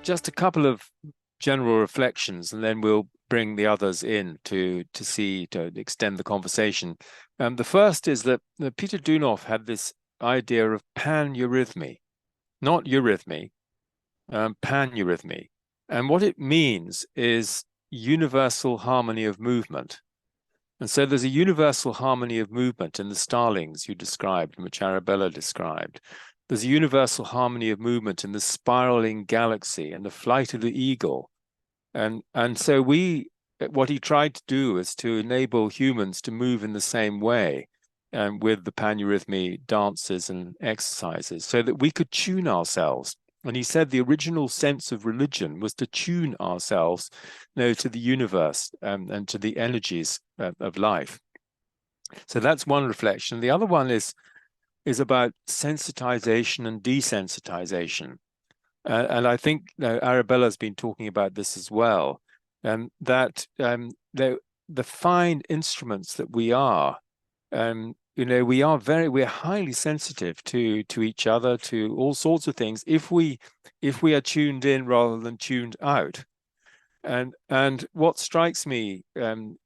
just a couple of general reflections, and then we'll bring the others in to extend the conversation. The first is that Peter Dunoff had this idea of pan-eurythmy, not eurythmy, pan-eurythmy. And what it means is universal harmony of movement. And so there's a universal harmony of movement in the starlings you described, which Arabella described. There's a universal harmony of movement in the spiraling galaxy and the flight of the eagle. And so what he tried to do is to enable humans to move in the same way with the pan-eurythmy dances and exercises so that we could tune ourselves. And he said the original sense of religion was to tune ourselves, to the universe and to the energies of life. So that's one reflection. The other one is about sensitization and desensitization. And I think Arabella's been talking about this as well, that the fine instruments that we are, we're highly sensitive to each other, to all sorts of things if we are tuned in rather than tuned out. And what strikes me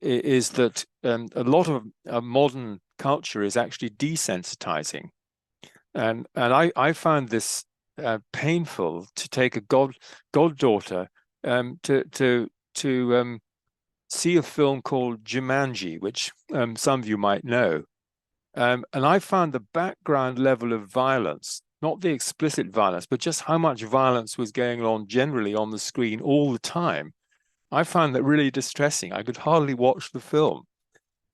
is that a lot of modern culture is actually desensitizing, and I found this painful to take a goddaughter to see a film called Jumanji, which some of you might know. And I found the background level of violence, not the explicit violence, but just how much violence was going on generally on the screen all the time. I found that really distressing. I could hardly watch the film.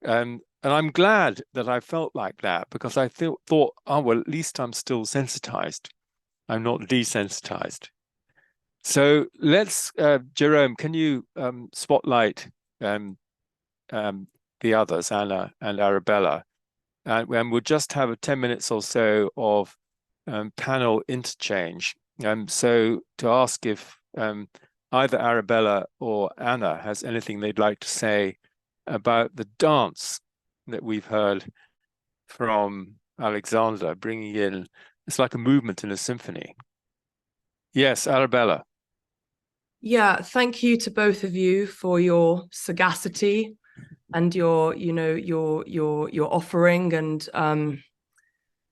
And I'm glad that I felt like that, because I thought, oh, well, at least I'm still sensitized. I'm not desensitized. So let's, Jerome, can you spotlight the others, Anna and Arabella? And we'll just have 10 minutes or so of panel interchange. So to ask if either Arabella or Anna has anything they'd like to say about the dance that we've heard from Alexander, bringing in, it's like a movement in a symphony. Yes, Arabella. Yeah, thank you to both of you for your sagacity and your offering, and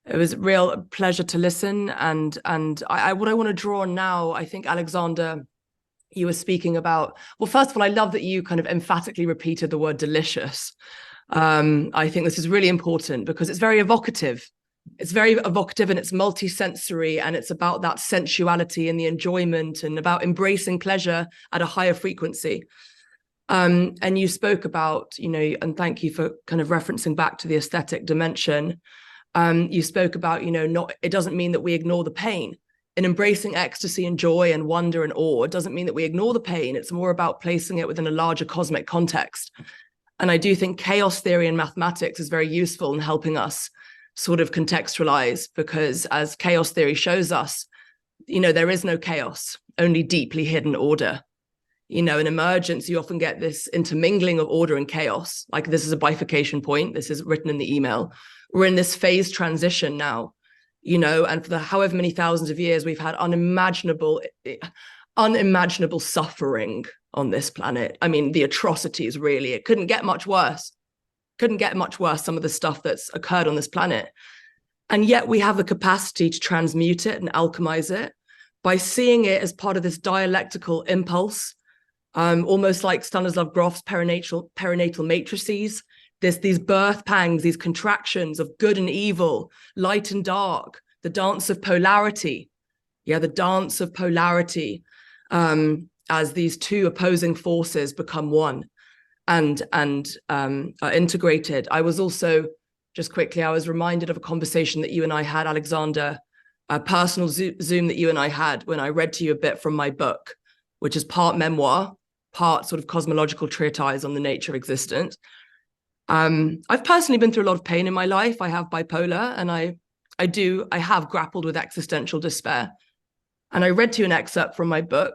it was a real pleasure to listen. And what I want to draw on now, I think, Alexander, you were speaking about, well, first of all, I love that you kind of emphatically repeated the word delicious. I think this is really important because it's very evocative. It's very evocative and it's multi-sensory, and it's about that sensuality and the enjoyment and about embracing pleasure at a higher frequency. And you spoke about, and thank you for kind of referencing back to the aesthetic dimension. You spoke about, it doesn't mean that we ignore the pain. In embracing ecstasy and joy and wonder and awe, it doesn't mean that we ignore the pain. It's more about placing it within a larger cosmic context. And I do think chaos theory and mathematics is very useful in helping us sort of contextualize, because as chaos theory shows us, there is no chaos, only deeply hidden order. In emergence, you often get this intermingling of order and chaos. Like, this is a bifurcation point. This is written in the email. We're in this phase transition now, and for the however many thousands of years, we've had unimaginable suffering on this planet. I mean, the atrocities, really, it couldn't get much worse. Some of the stuff that's occurred on this planet. And yet we have the capacity to transmute it and alchemize it by seeing it as part of this dialectical impulse, almost like Stanislav Grof's perinatal matrices. There's these birth pangs, these contractions of good and evil, light and dark, the dance of polarity. Yeah, the dance of polarity, as these two opposing forces become one and are integrated. I was also, just quickly, I was reminded of a conversation that you and I had, Alexander, a personal Zoom that you and I had when I read to you a bit from my book, which is part memoir, part sort of cosmological treatise on the nature of existence. I've personally been through a lot of pain in my life. I have bipolar, and I have grappled with existential despair. And I read to you an excerpt from my book,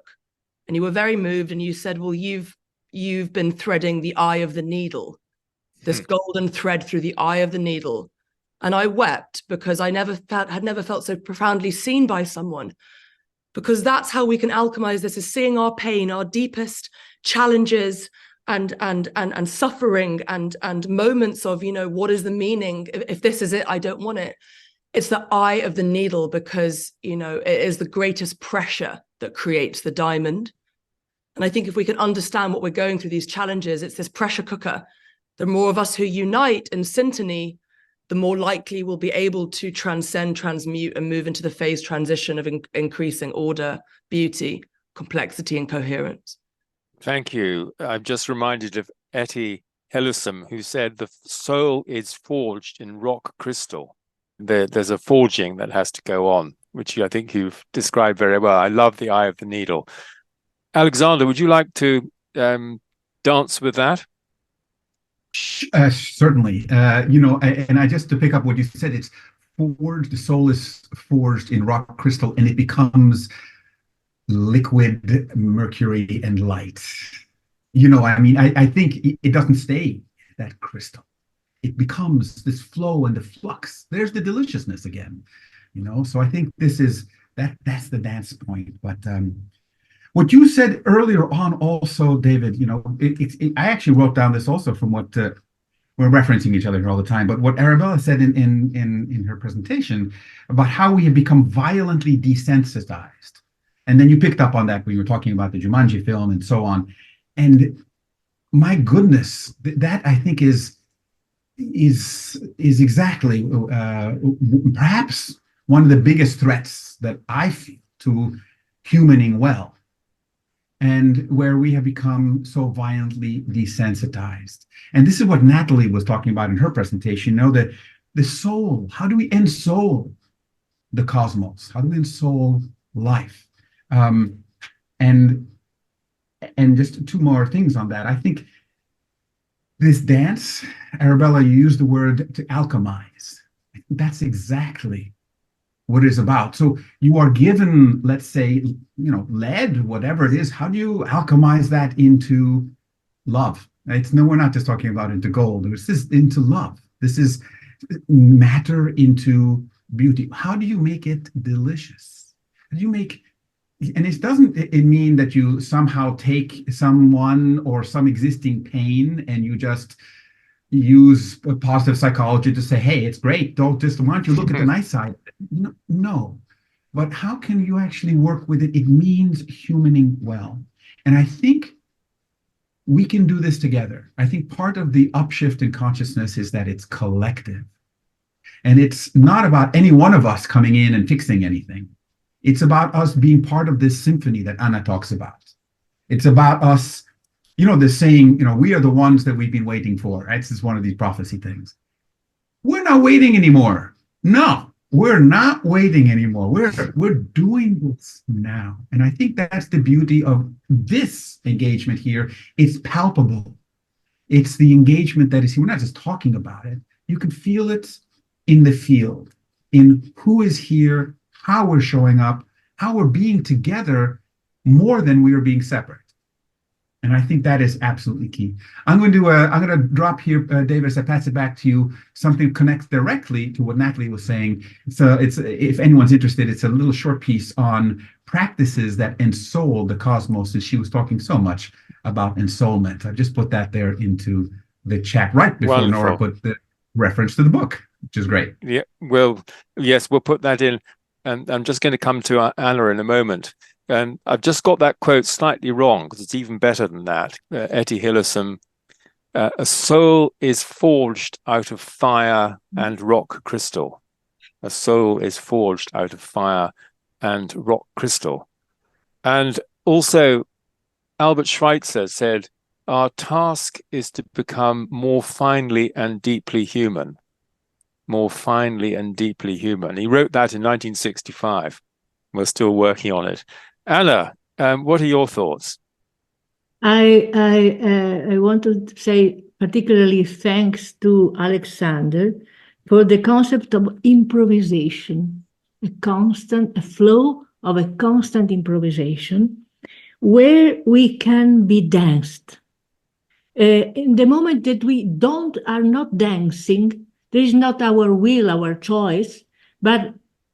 and you were very moved, and you said, well, you've been threading the eye of the needle, this golden thread through the eye of the needle. And I wept because I had never felt so profoundly seen by someone, because that's how we can alchemize this, is seeing our pain, our deepest challenges and suffering and moments of, you know, what is the meaning? If this is it, I don't want it. It's the eye of the needle, because, you know, it is the greatest pressure that creates the diamond. And I think if we can understand what we're going through, these challenges, it's this pressure cooker. The more of us who unite in syntony, the more likely we'll be able to transcend, transmute, and move into the phase transition of increasing order, beauty, complexity, and coherence. Thank you. I'm just reminded of Etty Hillesum, who said the soul is forged in rock crystal. There's a forging that has to go on, which I think you've described very well. I love the eye of the needle. Alexander, would you like to dance with that? Certainly. You know, and I just to pick up what you said, it's forged, the soul is forged in rock crystal, and it becomes liquid mercury and light. You know, I mean, I think it doesn't stay that crystal. It becomes this flow and the flux. There's the deliciousness again, you know. So I think this is that's the dance point. But what you said earlier on also, David, you know, I actually wrote down this also from what we're referencing each other here all the time, but what Arabella said in her presentation about how we have become violently desensitized. And then you picked up on that when you were talking about the Jumanji film and so on. And my goodness, that I think is exactly perhaps one of the biggest threats that I feel to humaning well, and where we have become so violently desensitized. And this is what Natalie was talking about in her presentation, you know, the soul. How do we ensoul the cosmos? How do we ensoul life? And just two more things on that. I think this dance, Arabella, you used the word to alchemize. That's exactly what it is about. So you are given, let's say, you know, lead, whatever it is. How do you alchemize that into love? We're not just talking about into gold. This is into love. This is matter into beauty. How do you make it delicious? How do you make? And it doesn't mean that you somehow take someone or some existing pain and you just use positive psychology to say, hey, it's great. Don't just, why don't you look at the nice side? No. But how can you actually work with it? It means humaning well. And I think we can do this together. I think part of the upshift in consciousness is that it's collective. And it's not about any one of us coming in and fixing anything. It's about us being part of this symphony that Anna talks about. It's about us, you know, the saying, you know, we are the ones that we've been waiting for, right? This is one of these prophecy things. We're not waiting anymore. No, we're not waiting anymore. We're doing this now. And I think that's the beauty of this engagement here. It's palpable. It's the engagement that is, we're not just talking about it. You can feel it in the field, in who is here, how we're showing up, how we're being together more than we are being separate. And I think that is absolutely key. I'm going to drop here, David, as I pass it back to you, something connects directly to what Natalie was saying. So it's, if anyone's interested, it's a little short piece on practices that ensoul the cosmos, and she was talking so much about ensoulment. I've just put that there into the chat right before Wonderful. Nora put the reference to the book, which is great. Yeah, well, yes, we'll put that in. And I'm just going to come to Anna in a moment. And I've just got that quote slightly wrong, because it's even better than that. Etty Hillesum, a soul is forged out of fire and rock crystal. A soul is forged out of fire and rock crystal. And also, Albert Schweitzer said, our task is to become more finely and deeply human. More finely and deeply human. He wrote that in 1965. We're still working on it. Anna, what are your thoughts? I want to say particularly thanks to Alexander for the concept of improvisation, a flow of a constant improvisation where we can be danced. In the moment that we are not dancing, there is not our will, our choice, but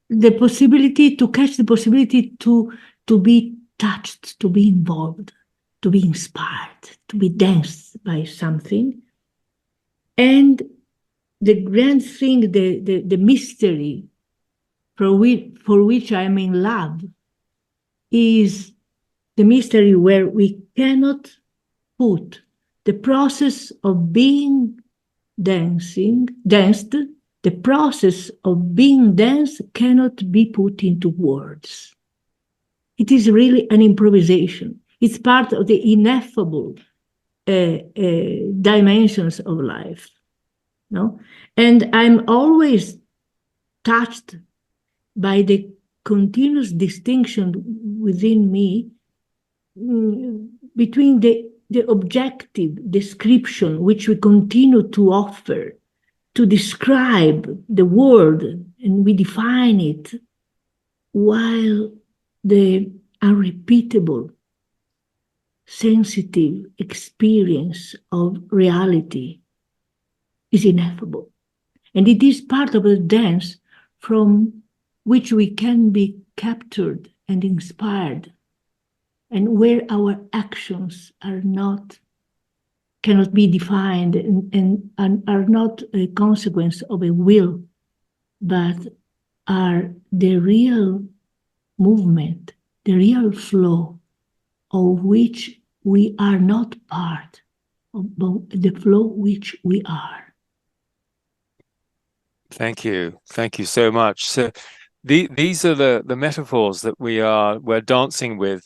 the possibility to catch the possibility to to be touched, to be involved, to be inspired, to be danced by something. And the grand thing, the mystery for which I am in love is the mystery where we cannot put the process of being danced, the process of being danced cannot be put into words. It is really an improvisation. It's part of the ineffable dimensions of life. No? And I'm always touched by the continuous distinction within me between the objective description which we continue to offer to describe the world, and we define it, while the unrepeatable, sensitive experience of reality is ineffable. And it is part of a dance from which we can be captured and inspired, and where our actions cannot be defined and are not a consequence of a will, but are the real movement, the real flow of which we are not part of, the flow which we are. Thank you so much. So these are the metaphors that we're dancing with,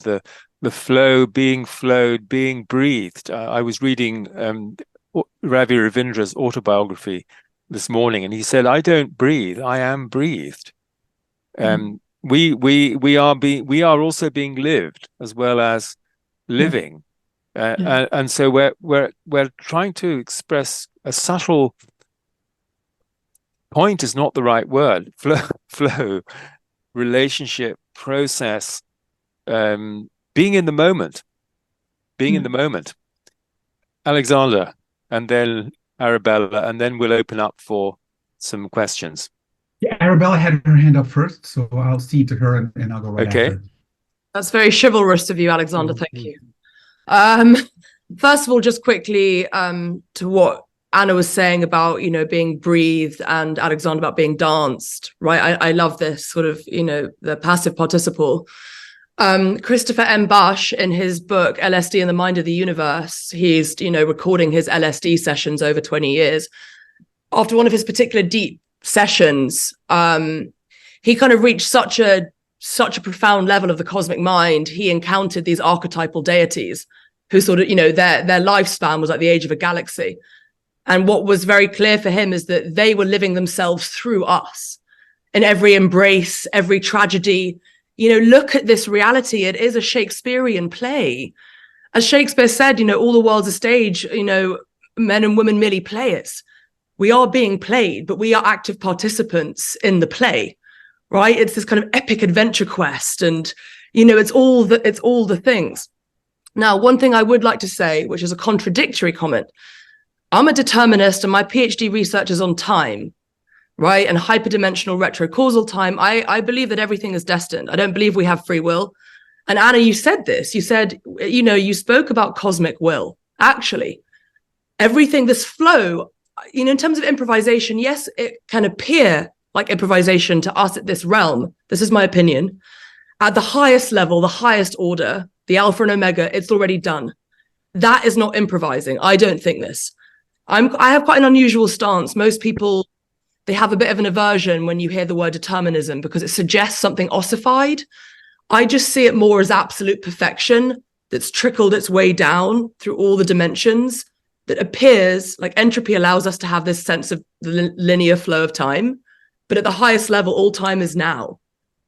the flow, being flowed, being breathed. I was reading Ravi Ravindra's autobiography this morning, and he said, "I don't breathe; I am breathed." We are also being lived as well as living, and so we're trying to express a subtle point. Is not the right word. Flow, relationship, process. Being in the moment, Alexander, and then Arabella, and then we'll open up for some questions. Yeah, Arabella had her hand up first, so I'll cede to her and I'll go right after. That's very chivalrous of you, Alexander. Thank you. First of all, just quickly to what Anna was saying about, being breathed, and Alexander about being danced, right? I love this sort of, the passive participle. Christopher M. Bush, in his book LSD and the Mind of the Universe, he's recording his LSD sessions over 20 years. After one of his particular deep sessions, he kind of reached such a profound level of the cosmic mind. He encountered these archetypal deities who sort of, their lifespan was like the age of a galaxy. And what was very clear for him is that they were living themselves through us in every embrace, every tragedy. Look at this reality. It is a Shakespearean play. As Shakespeare said, all the world's a stage, men and women merely play it. We are being played, but we are active participants in the play, right? It's this kind of epic adventure quest, and, it's all the things. Now, one thing I would like to say, which is a contradictory comment, I'm a determinist and my PhD research is on time. Right? And hyperdimensional retrocausal time. I believe that everything is destined. I don't believe we have free will. And Anna, you said this. You said, you spoke about cosmic will. Actually, everything, this flow, in terms of improvisation, yes, it can appear like improvisation to us at this realm. This is my opinion. At the highest level, the highest order, the alpha and omega, it's already done. That is not improvising. I don't think this. I have quite an unusual stance. Most people, they have a bit of an aversion when you hear the word determinism because it suggests something ossified. I just see it more as absolute perfection that's trickled its way down through all the dimensions, that appears like entropy allows us to have this sense of the linear flow of time. But at the highest level, all time is now,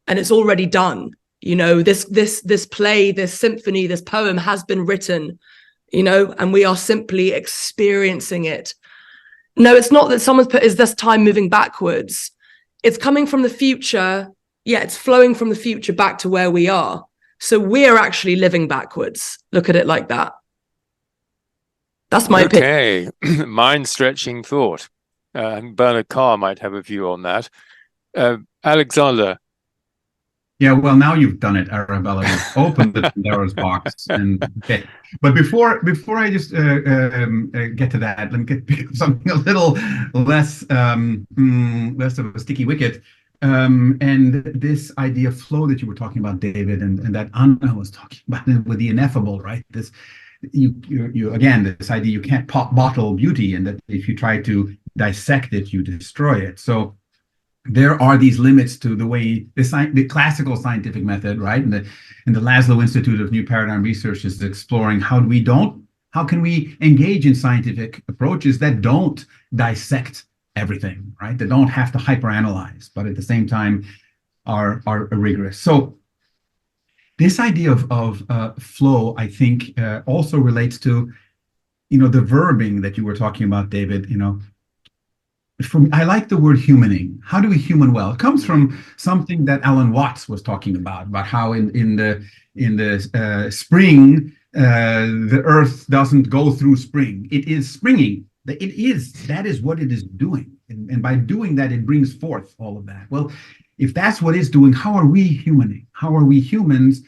and it's already done. This play, this symphony, this poem has been written, and we are simply experiencing it. No, it's not that someone's put, is this time moving backwards? It's coming from the future. Yeah, it's flowing from the future back to where we are. So we're actually living backwards. Look at it like that. That's my opinion. Okay, mind-stretching thought. Bernard Carr might have a view on that. Alexander, Yeah, well, now you've done it, Arabella. You've opened the Pandora's box. And okay, but before I just get to that, let me get something a little less less of a sticky wicket. And this idea of flow that you were talking about, David, and that Anna was talking about with the ineffable, right? This you again, this idea you can't bottle beauty, and that if you try to dissect it, you destroy it. So there are these limits to the way the classical scientific method, right? And the Laszlo Institute of New Paradigm Research is exploring how can we engage in scientific approaches that don't dissect everything, right? That don't have to hyperanalyze, but at the same time are rigorous. So this idea of flow, I think, also relates to, the verbing that you were talking about, David. I like the word humaning. How do we human well? It comes from something that Alan Watts was talking about how in the spring the earth doesn't go through spring. It is springing. That is what it is doing. And by doing that, it brings forth all of that. Well, if that's what it's doing, how are we humaning? How are we humans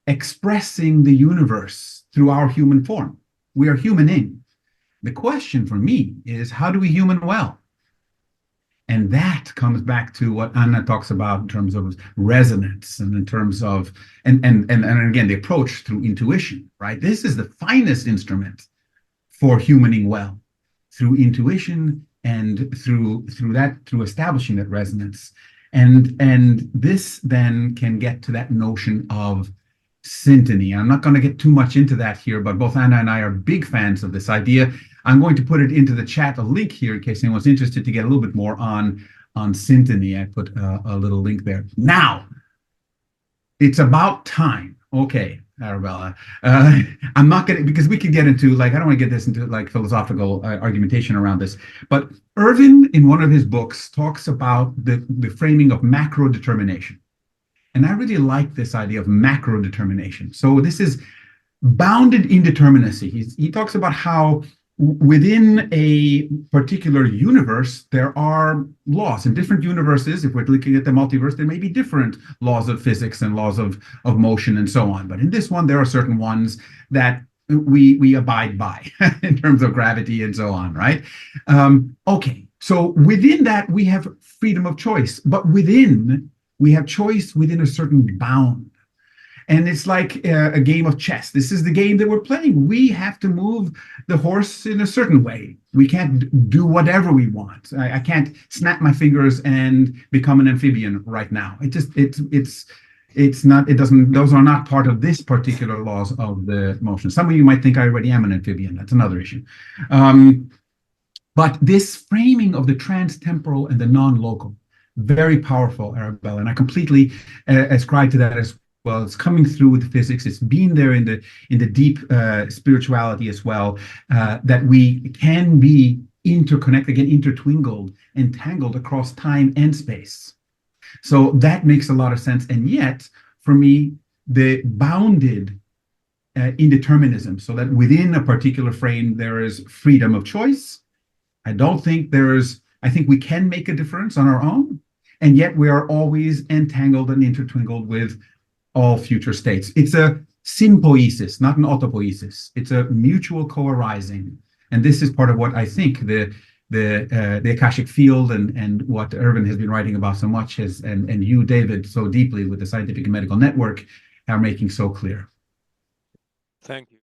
expressing the universe through our human form? We are humaning. The question for me is, how do we human well? And that comes back to what Anna talks about in terms of resonance and in terms of, and again, the approach through intuition, right? This is the finest instrument for humaning well, through intuition and through establishing that resonance. And this then can get to that notion of syntony. I'm not going to get too much into that here, but both Anna and I are big fans of this idea. I'm going to put it into the chat, a link here, in case anyone's interested to get a little bit more on syntony. I put a little link there. Now, it's about time. Okay, Arabella. I'm not going to, because we could get into, I don't want to get this into philosophical argumentation around this, but Ervin, in one of his books, talks about the framing of macro determination. And I really like this idea of macro determination. So this is bounded indeterminacy. He talks about how within a particular universe, there are laws. In different universes, if we're looking at the multiverse, there may be different laws of physics and laws of motion and so on. But in this one, there are certain ones that we abide by in terms of gravity and so on, right? Okay, so within that, we have freedom of choice. But we have choice within a certain bound. And it's like a game of chess. This is the game that we're playing. We have to move the horse in a certain way. We can't do whatever we want. I can't snap my fingers and become an amphibian right now. Those are not part of this particular laws of the motion. Some of you might think I already am an amphibian. That's another issue. But this framing of the trans-temporal and the non-local, very powerful, Arabella, and I completely ascribe to that as well. It's coming through with the physics. It's been there in the deep spirituality as well, that we can be interconnected, again, intertwingled, entangled across time and space. So that makes a lot of sense. And yet, for me, the bounded indeterminism, so that within a particular frame, there is freedom of choice. I think we can make a difference on our own. And yet we are always entangled and intertwingled with all future states. It's a sympoiesis, not an autopoiesis. It's a mutual co-arising. And this is part of what I think the Akashic field and what Ervin has been writing about so much and you, David, so deeply with the Scientific and Medical Network are making so clear. Thank you.